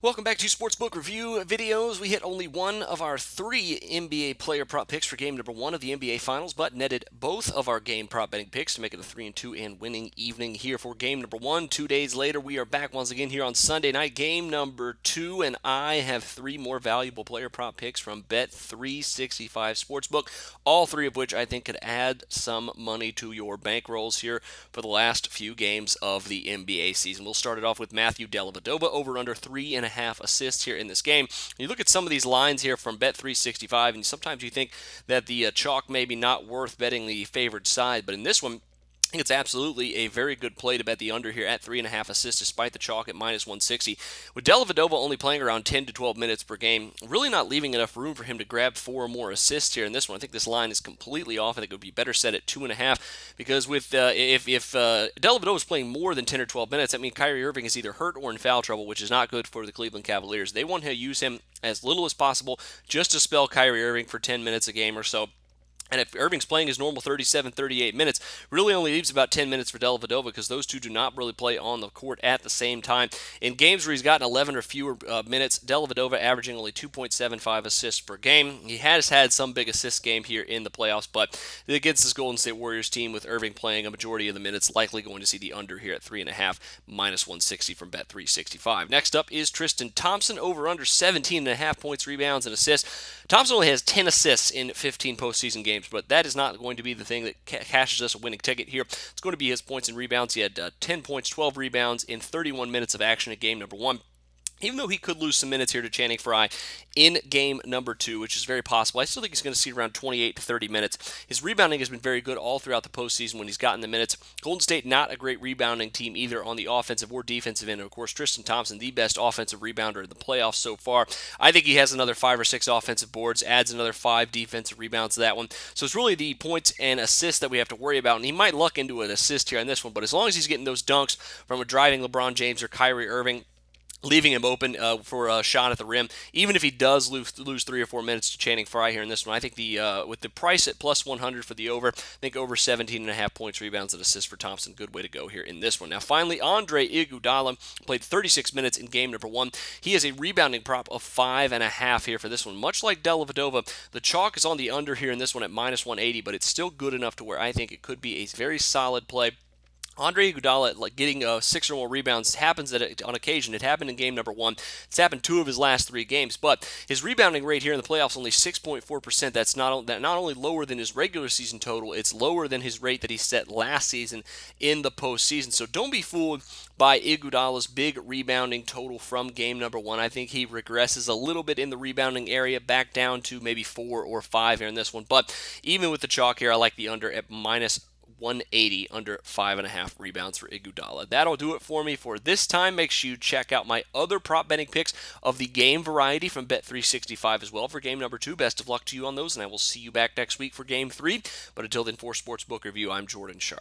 Welcome back to Sportsbook Review videos. We hit only one of our three NBA player prop picks for game number one of the NBA Finals, but netted both of our game prop betting picks to make it a 3-2 and winning evening here for game number one. 2 days later, we are back once again here on Sunday night, game number two, and I have three more valuable player prop picks from Bet365 Sportsbook, all three of which I think could add some money to your bankrolls here for the last few games of the NBA season. We'll start it off with Matthew Dellavedova over under 3.5 assists here in this game. You look at some of these lines here from Bet365, and sometimes you think that the chalk may be not worth betting the favored side, but in this one, I think it's absolutely a very good play to bet the under here at 3.5 assists despite the chalk at minus 160. With Dellavedova only playing around 10 to 12 minutes per game, really not leaving enough room for him to grab four or more assists here in this one. I think this line is completely off. I think it would be better set at 2.5 because with if Dellavedova is playing more than 10 or 12 minutes, that means Kyrie Irving is either hurt or in foul trouble, which is not good for the Cleveland Cavaliers. They want to use him as little as possible just to spell Kyrie Irving for 10 minutes a game or so. And if Irving's playing his normal 37, 38 minutes, really only leaves about 10 minutes for Dellavedova because those two do not really play on the court at the same time. In games where he's gotten 11 or fewer minutes, Dellavedova averaging only 2.75 assists per game. He has had some big assist game here in the playoffs, but against this Golden State Warriors team with Irving playing a majority of the minutes, likely going to see the under here at 3.5, minus 160 from Bet365. Next up is Tristan Thompson, over under 17.5 points, rebounds, and assists. Thompson only has 10 assists in 15 postseason games, but that is not going to be the thing that cashes us a winning ticket here. It's going to be his points and rebounds. He had 10 points, 12 rebounds in 31 minutes of action in game number one. Even though he could lose some minutes here to Channing Frye in game number two, which is very possible, I still think he's going to see around 28 to 30 minutes. His rebounding has been very good all throughout the postseason when he's gotten the minutes. Golden State, not a great rebounding team either on the offensive or defensive end. And of course, Tristan Thompson, the best offensive rebounder in the playoffs so far. I think he has another 5 or 6 offensive boards, adds another 5 defensive rebounds to that one. So it's really the points and assists that we have to worry about. And he might luck into an assist here on this one, but as long as he's getting those dunks from a driving LeBron James or Kyrie Irving, leaving him open for a shot at the rim. Even if he does lose 3 or 4 minutes to Channing Frye here in this one, I think with the price at plus 100 for the over, I think over 17.5 points, rebounds, and assists for Thompson, good way to go here in this one. Now, finally, Andre Iguodala played 36 minutes in game number one. He has a rebounding prop of 5.5 here for this one. Much like Dellavedova, the chalk is on the under here in this one at minus 180, but it's still good enough to where I think it could be a very solid play. Andre Iguodala getting 6 or more rebounds happens on occasion. It happened in game number one. It's happened 2 of his last 3 games. But his rebounding rate here in the playoffs only 6.4%. That's not only lower than his regular season total, it's lower than his rate that he set last season in the postseason. So don't be fooled by Iguodala's big rebounding total from game number one. I think he regresses a little bit in the rebounding area, back down to maybe 4 or 5 here in this one. But even with the chalk here, I like the under at minus 180, under 5.5 rebounds for Iguodala. That'll do it for me for this time. Make sure you check out my other prop betting picks of the game variety from Bet365 as well for game number 2. Best of luck to you on those, and I will see you back next week for game 3. But until then, for Sportsbook Review, I'm Jordan Sharp.